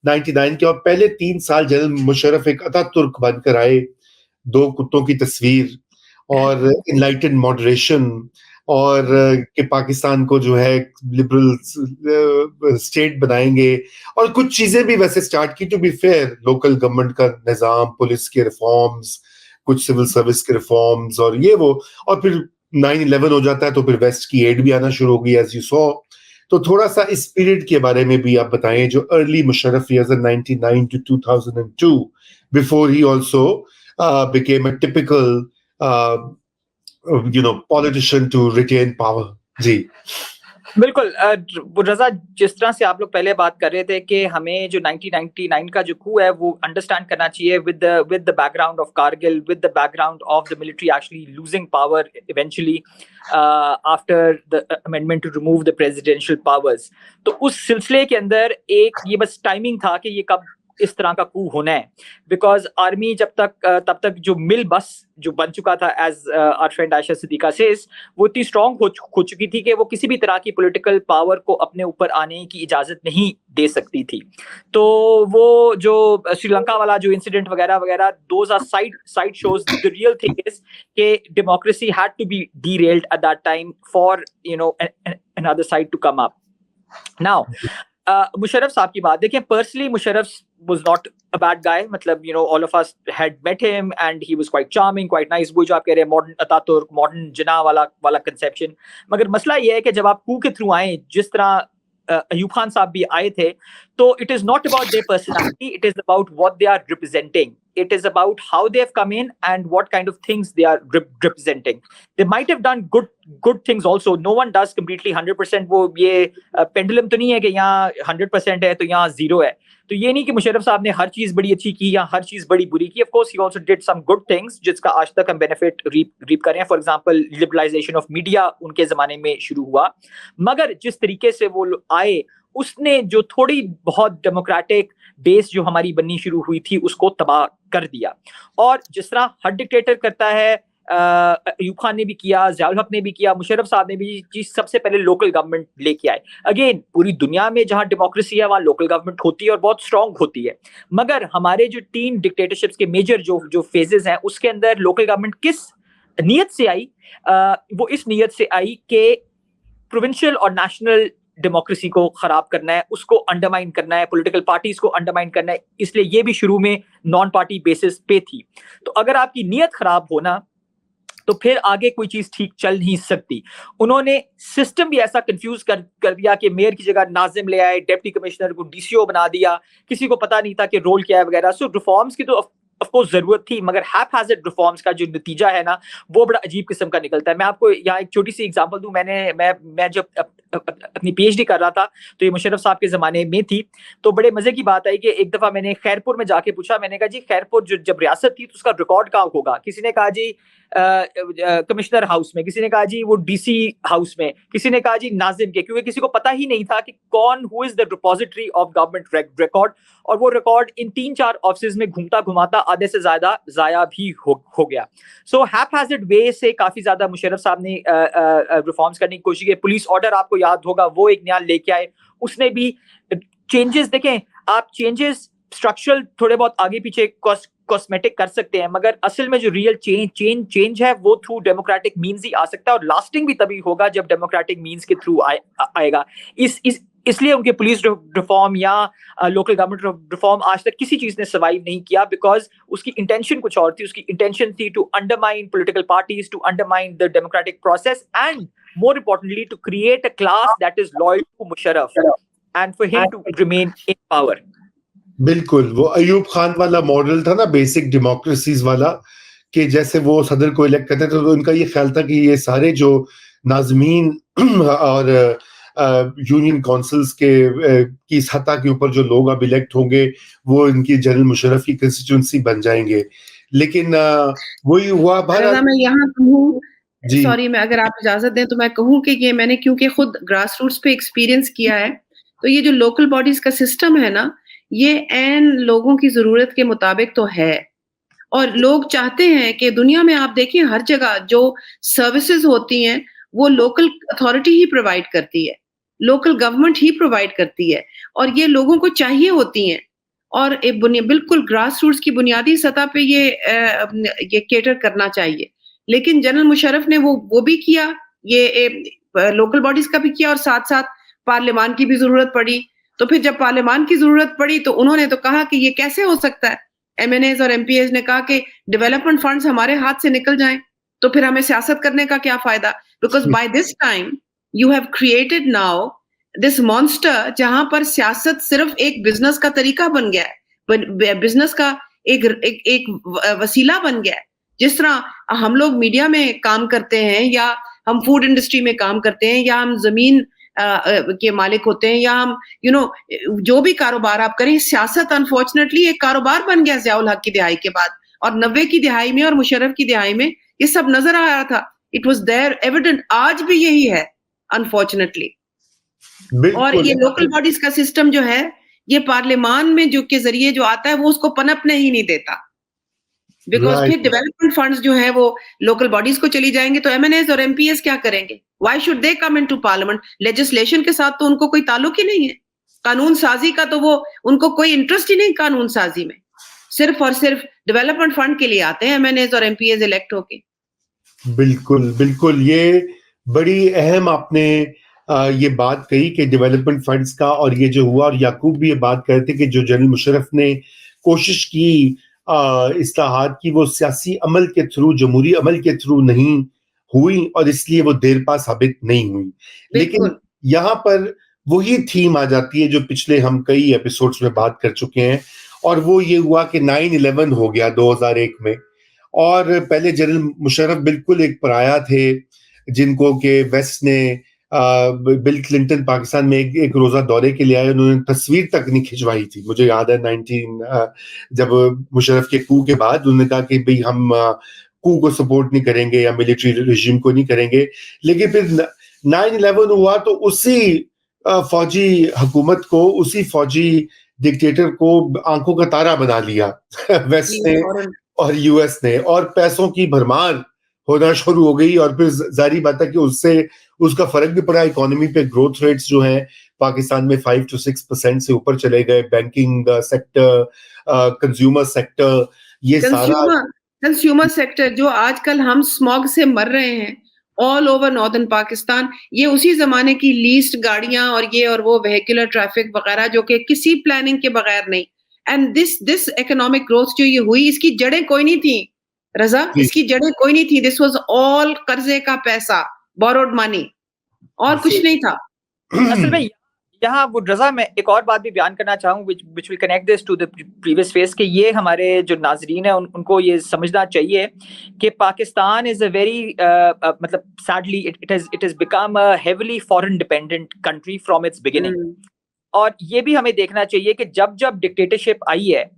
99 के, और पहले 3 साल जनरल मुशर्रफ एक अतातुर्क बनकर आए, 2 कुत्तों की तस्वीर और इनलाइटेड मॉडरेशन, और कि पाकिस्तान को जो है लिबरल स्टेट बनाएंगे, और कुछ चीजें भी वैसे स्टार्ट की, to be fair, local government का निजाम, पुलिस के रिफॉर्म्स, कुछ सिविल सर्विस के रिफॉर्म्स और ये वो, और फिर 9/11 हो जाता है तो फिर वेस्ट की एड भी आना शुरू हो गई, एज यू सॉ। तो थोड़ा सा इस पीरियड के बारे में भी आप बताएं, जो early Musharraf years 99 to 2002, before he also became a typical uh, politician to retain power. जी बिल्कुल। रजा, जिस तरह से आप लोग पहले बात कर रहे थे कि हमें जो 1999 का जो कू है वो अंडरस्टैंड करना चाहिए with the background of Kargil, with the background of the military actually losing power eventually after the amendment to remove the presidential powers. तो उस सिलसिले के अंदर एक ये बस टाइमिंग था कि ये कब इस तरह का कू होना है, बिकॉज आर्मी तब तक जो मिल बस जो बन चुका था, as our friend Ayesha Siddiqa says, वो इतनी स्ट्रांग हो चुकी थी कि वो किसी भी तरह की पॉलिटिकल पावर को अपने ऊपर आने की इजाजत नहीं दे सकती थी। तो वो जो श्रीलंका वाला जो इंसिडेंट वगैरह वगैरह, those are side shows. The real thing is कि democracy had to be derailed at that time for another side to come up. Now, Musharraf साहब की बात देखें, personally Musharraf was not a bad guy, मतलब all of us had met him and he was quite charming, quite nice, वो जो आप कह रहे हैं मॉडर्न अतातुर्क, मॉडर्न जिन्ना वाला कंसेप्शन। मगर मसला ये है कि जब आप कू के थ्रू आए, जिस तरह अयूब खान साहब भी आए थे, तो it is not about their personality, it is about what they are representing. It is about how they have come in and what kind of things they are representing. They might have done good things also. No one does completely 100%. वो ये pendulum तो नहीं है कि यहाँ 100% है तो यहाँ 0 है। तो ये नहीं कि मुशर्रफ साहब ने हर चीज बड़ी अच्छी की या हर चीज बड़ी बुरी की। Of course he also did some good things जिसका आज तक हम बेनिफिट रीप कर रहे हैं। For example, liberalisation of media उनके जमाने में शुरू हुआ, मगर जिस तरीके से वो आए उसने जो थोड़ी बहुत डेमोक्रेटिक बेस जो हमारी बननी शुरू हुई थी उसको तबाह कर दिया। और जिस तरह हर डिक्टेटर करता है, अयूब खान ने भी किया, ज़ियाउल हक ने भी किया, मुशर्रफ साहब ने भी चीज सबसे पहले लोकल गवर्नमेंट लेके आए। अगेन, पूरी दुनिया में जहां डेमोक्रेसी है वहां लोकल गवर्नमेंट होती है और बहुत स्ट्रांग होती है, मगर हमारे जो 3 डिक्टेटरशिप्स के मेजर जो फेजेस हैं उसके अंदर लोकल गवर्नमेंट किस नीयत से आई? वो इस नीयत से आई कि प्रोविंशियल और नेशनल डेमोक्रेसी को खराब करना है, उसको अंडरमाइन करना है, पॉलिटिकल पार्टीज को अंडरमाइन करना है। इसलिए ये भी शुरू में नॉन पार्टी बेसिस पे थी। तो अगर आपकी नीयत खराब होना तो फिर आगे कोई चीज ठीक चल नहीं सकती। उन्होंने सिस्टम भी ऐसा कंफ्यूज कर दिया कि मेयर की जगह नाजिम ले आए, डिप्टी कमिश्नर को डीसीओ बना दिया, किसी को पता नहीं था कि रोल क्या है वगैरह। सो रिफॉर्म्स की तो ऑफ कोर्स जरूरत थी, मगर हैपहैज़र्ड रिफॉर्म्स का जो नतीजा है ना वो बड़ा अजीब किस्म का निकलता है। मैं आपको यहाँ एक छोटी सी एग्जांपल दूं। मैं जब अपनी पीएचडी कर रहा था तो ये मुशर्रफ साहब के जमाने में थी, तो बड़े मजे की बात आई कि एक दफा मैंने खैरपुर में जाके पूछा, मैंने कहा जी खैरपुर जब रियासत थी तो उसका रिकॉर्ड कहाँ होगा? किसी ने कहा जी कमिश्नर हाउस में, किसी ने कहा जी वो डीसी हाउस में, किसी ने कहा जी नाजिम के, क्योंकि किसी को पता ही नहीं था कि कौन who is the repository of government record. और वो रिकॉर्ड इन 3-4 ऑफिस में घूमता घुमाता आधे से ज्यादा जाया भी हो गया। सो हैपहैज़र्ड वे से काफी ज्यादा मुशर्रफ साहब ने रिफॉर्म्स करने की कोशिश की। पुलिस ऑर्डर आपको याद होगा, वो एक नया लेके आए, उसने भी चेंजेस देखें आप, चेंजेस स्ट्रक्चरल थोड़े बहुत आगे पीछे कॉस्मेटिक कर सकते हैं, मगर असल में जो रियल चेंज है वो थ्रू डेमोक्रेटिक मींस ही आ सकता है, और लास्टिंग भी तभी होगा जब डेमोक्रेटिक मींस के थ्रू आएगा। इसलिए उनके पुलिस रिफॉर्म या लोकल गवर्नमेंट रिफॉर्म आज तक किसी चीज ने सर्वाइव नहीं किया, बिकॉज उसकी इंटेंशन कुछ और थी। उसकी इंटेंशन थी to undermine political parties, to undermine the democratic process, and more importantly to create a class that is loyal to Musharraf and for him to remain in power. बिल्कुल, वो अयूब खान वाला मॉडल था ना, बेसिक डेमोक्रेसीज वाला, कि जैसे वो सदर को इलेक्ट करते थे तो उनका ये ख्याल था कि ये सारे जो नाज़मीन और यूनियन काउंसिल्स की सतह के ऊपर जो लोग अब इलेक्ट होंगे वो इनकी जनरल मुशर्रफ की कंस्टिट्यूंसी बन जाएंगे। लेकिन वही हुआ। मैं यहाँ कहूँ, सॉरी, मैं अगर आप इजाजत दें तो मैं कहूँ कि ये मैंने क्योंकि खुद ग्रास रूट्स पे एक्सपीरियंस किया है, तो ये जो लोकल बॉडीज का सिस्टम है ना, ये एन लोगों की जरूरत के मुताबिक तो है, और लोग चाहते हैं कि दुनिया में आप देखिए हर जगह जो सर्विसेज होती हैं वो लोकल अथॉरिटी ही प्रोवाइड करती है, लोकल गवर्नमेंट ही प्रोवाइड करती है, और ये लोगों को चाहिए होती हैं। और बिल्कुल ग्रास रूट्स की बुनियादी सतह पे ये केटर करना चाहिए। लेकिन जनरल मुशर्रफ ने वो भी किया, लोकल बॉडीज का भी किया और साथ-साथ पार्लियामान की भी ज़रूरत पड़ी। तो फिर जब पार्लियामान की ज़रूरत पड़ी तो उन्होंने तो कहा कि ये कैसे हो सकता है? एमएनएज़ और एमपीएज़ ने कहा कि डेवलपमेंट फंड्स हमारे हाथ से निकल जाएँ, तो फिर हमें सियासत करने का क्या फ़ायदा? Because by this time you have created now this monster जहाँ पर सियासत सिर्फ एक बिज़नेस का तरीका बन गया है। बिज़नेस का एक वसीला बन गया है। जिस तरह हम लोग मीडिया में काम करते हैं या हम फूड इंडस्ट्री में काम करते हैं या हम ज़मीन के मालिक होते हैं या हम जो भी कारोबार आप करें, सियासत अनफॉर्चुनेटली एक कारोबार बन गया ज़ियाउल हक की दिहाई के बाद। और 90 की दिहाई में और मुशर्रफ की दिहाई में ये सब नज़र आ रहा था। इट वाज़ देयर एविडेंट, आज भी यही है अनफॉर्चुनेटली। और ये लोकल बॉडीज का सिस्टम जो है, ये पार्लियामान में जो के जरिए जो आता है वो उसको पनपने ही नहीं देता। बिकॉज़ फिर डेवलपमेंट फंड्स जो है वो लोकल बॉडीज को चली जाएंगे तो एमएनएस और एमपीएस क्या करेंगे? Why should they come into parliament? Legislation के साथ तो उनको कोई ताल्लुक ही नहीं है। कानून साजी का तो उनको कोई इंटरेस्ट ही नहीं कानून साजी में। सिर्फ और सिर्फ डेवलपमेंट फंड के लिए आते हैं एमएनएस और एमपीएस इलेक्ट होके। बिल्कुल, बिल्कुल, ये बड़ी अहम आपने ये बात कही कि डेवलपमेंट फंड्स का, और ये जो हुआ, और याकूब भी ये बात कह रहे थे कि जो जनरल मुशर्रफ ने कोशिश की इस्लाहात की, वो सियासी अमल के थ्रू, जमहूरी अमल के थ्रू नहीं हुई और इसलिए वो देर पा साबित नहीं हुई। लेकिन यहाँ पर वही थीम आ जाती है जो पिछले हम कई एपिसोड्स में बात कर चुके हैं, और वो ये हुआ कि 9/11 हो गया 2001 में, और पहले जनरल मुशर्रफ बिल्कुल एक पराया थे जिनको के वेस्ट ने बिल क्लिंटन पाकिस्तान में एक रोजा दौरे के लिए आए, उन्होंने तस्वीर तक नहीं खिंचवाई थी। मुझे याद है जब मुशर्रफ के कू के बाद उन्होंने कहा कि भाई हम कू को सपोर्ट नहीं करेंगे या मिलिट्री रेजिम को नहीं करेंगे। लेकिन फिर 9/11 हुआ तो उसी फौजी हुकूमत को, उसी फौजी डिक्टेटर को आंखों का तारा बना लिया वेस्ट ने और यूएस ने, और पैसों की भरमार होना शुरू हो गई। और फिर जारी बात है कि उससे उसका फर्क भी पड़ा इकोनॉमी पे। ग्रोथ रेट्स जो हैं पाकिस्तान में 5 to 6% से ऊपर चले गए। बैंकिंग सेक्टर, कंज्यूमर सेक्टर, ये सारा कंज्यूमर सेक्टर जो आजकल हम स्मॉग से मर रहे हैं ऑल ओवर नॉर्दर्न पाकिस्तान, ये उसी जमाने की लीस्ट गाड़ियां और वो वेहिकुलर ट्रैफिक वगैरह जो कि किसी प्लानिंग के बगैर नहीं। एंड दिस इकोनॉमिक ग्रोथ जो ये हुई, इसकी जड़ें कोई नहीं थी रजा, इसकी जड़ें कोई नहीं थी। दिस वाज ऑल कर्जे का पैसा, बोरोड मनी, और कुछ नहीं था। असल में यहाँ वो रजा, मैं एक और बात भी बयान करना चाहूँ which will connect this to the previous phase, कि ये हमारे जो नाजरीन है उनको ये समझना चाहिए कि पाकिस्तान इज अ वेरी मतलब sadly it has become a heavily foreign dependent country from its beginning। और ये भी हमें देखना चाहिए कि जब डिक्टेटरशिप आई है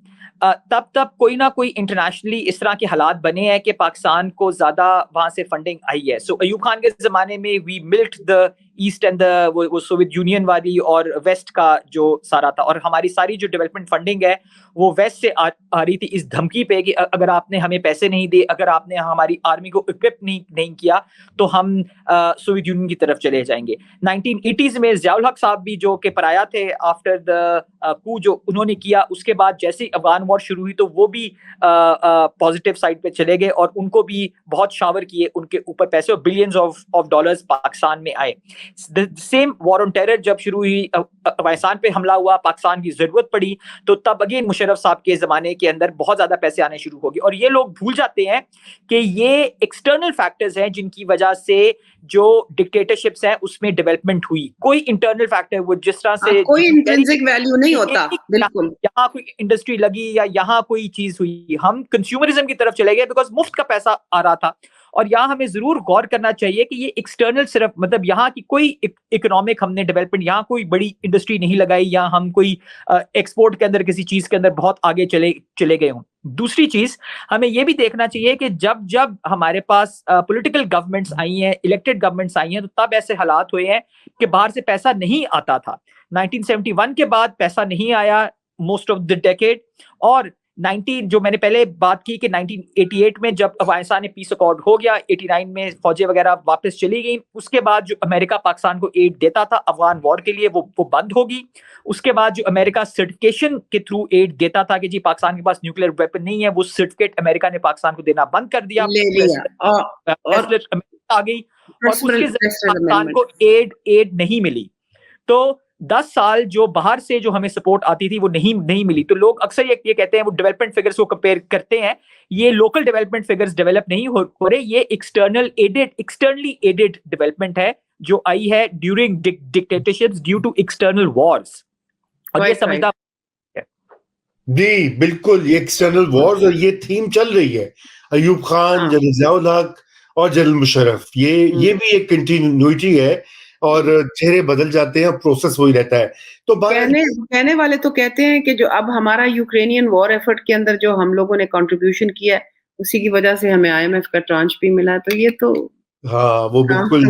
तब कोई ना कोई इंटरनेशनली इस तरह के हालात बने हैं कि पाकिस्तान को ज्यादा वहां से फंडिंग आई है। सो अयूब खान के जमाने में we milked the east and वो सोवियत यूनियन वाली और वेस्ट का जो सारा था, और हमारी सारी जो डेवलपमेंट फंडिंग है वो वेस्ट से आ रही थी इस धमकी पे कि अगर आपने हमें पैसे नहीं दिए, अगर आपने हमारी आर्मी को इक्विप नहीं किया तो हम सोवियत यूनियन की तरफ चले जाएंगे। 1980s में ज़ियाउल हक साहब भी जो के पराया थे आफ्टर द कू जो उन्होंने किया, उसके बाद जैसे अफगान वॉर शुरू हुई तो वो भी पॉजिटिव साइड पे चले गए और उनको भी बहुत शावर किए उनके ऊपर पैसे, और बिलियंस ऑफ डॉलर्स पाकिस्तान में आए। सेम वॉर ऑन टेरर जब शुरू हुई, अफगानिस्तान पे हमला हुआ, पाकिस्तान की जरूरत पड़ी, तो तब अगेन मुशर्रफ साहब के जमाने के अंदर बहुत ज्यादा पैसे आने शुरू हो गए। और ये लोग भूल जाते हैं कि ये एक्सटर्नल फैक्टर्स हैं जिनकी वजह से जो डिक्टेटरशिप्स हैं उसमें डेवलपमेंट हुई। कोई इंटरनल फैक्टर वो जिस तरह से कोई इंट्रिंसिक वैल्यू नहीं होता, बिल्कुल यहाँ कोई इंडस्ट्री लगी या यहाँ कोई चीज हुई, हम कंज्यूमरिज्म की तरफ चले गए बिकॉज मुफ्त का पैसा आ रहा था। और यहाँ हमें जरूर गौर करना चाहिए कि ये एक्सटर्नल सिर्फ मतलब यहाँ की कोई इकोनॉमिक हमने डेवलपमेंट, यहाँ कोई बड़ी इंडस्ट्री नहीं लगाई या हम कोई एक्सपोर्ट के अंदर किसी चीज के अंदर बहुत आगे चले गए हों। दूसरी चीज हमें यह भी देखना चाहिए कि जब हमारे पास पॉलिटिकल गवर्नमेंट्स आई हैं, इलेक्टेड गवर्नमेंट्स आई हैं, तो तब ऐसे हालात हुए हैं कि बाहर से पैसा नहीं आता था। 1971 के बाद पैसा नहीं आया मोस्ट ऑफ द डेकेड, और 19 जो मैंने पहले बात की कि 1988 में जब अफगानिस्तान में पीस अकॉर्ड हो गया, 89 में फौजें वगैरह वापस चली गई, उसके बाद जो अमेरिका पाकिस्तान को एड देता था अफगान वॉर के लिए वो बंद होगी। उसके बाद जो अमेरिका सर्टिफिकेशन के थ्रू एड देता था कि जी पाकिस्तान के पास न्यूक्लियर वेपन नहीं है, वो सर्टिफिकेट अमेरिका ने पाकिस्तान को देना बंद कर दिया, ले लिया और आ गई और उसके पाकिस्तान को एड नहीं मिली। तो 10 साल जो बाहर से जो हमें सपोर्ट आती थी वो नहीं मिली। तो लोग अक्सर ये कहते हैं, वो डेवलपमेंट फिगर्स को कंपेयर करते हैं, ये लोकल डेवलपमेंट फिगर्स डेवलप नहीं हो रहे, ये एक्सटर्नली एडेड डेवलपमेंट है जो आई है during dictatorships due to external wars. और ये समझना जी बिल्कुल, ये एक्सटर्नल वॉर्स और ये थीम चल रही है। अयूब खान, जनरल ज़ियाउल हक और जनरल मुशर्रफ, ये भी एक कंटिन्यूटी है और चेहरे बदल जाते हैं, प्रोसेस वही रहता है। तो कहने वाले तो कहते हैं कि जो अब हमारा यूक्रेनियन वॉर एफर्ट के अंदर जो हम लोगों ने कंट्रीब्यूशन किया है, उसी की वजह से हमें IMF का ट्रांच भी मिला। तो ये तो हाँ, वो बिल्कुल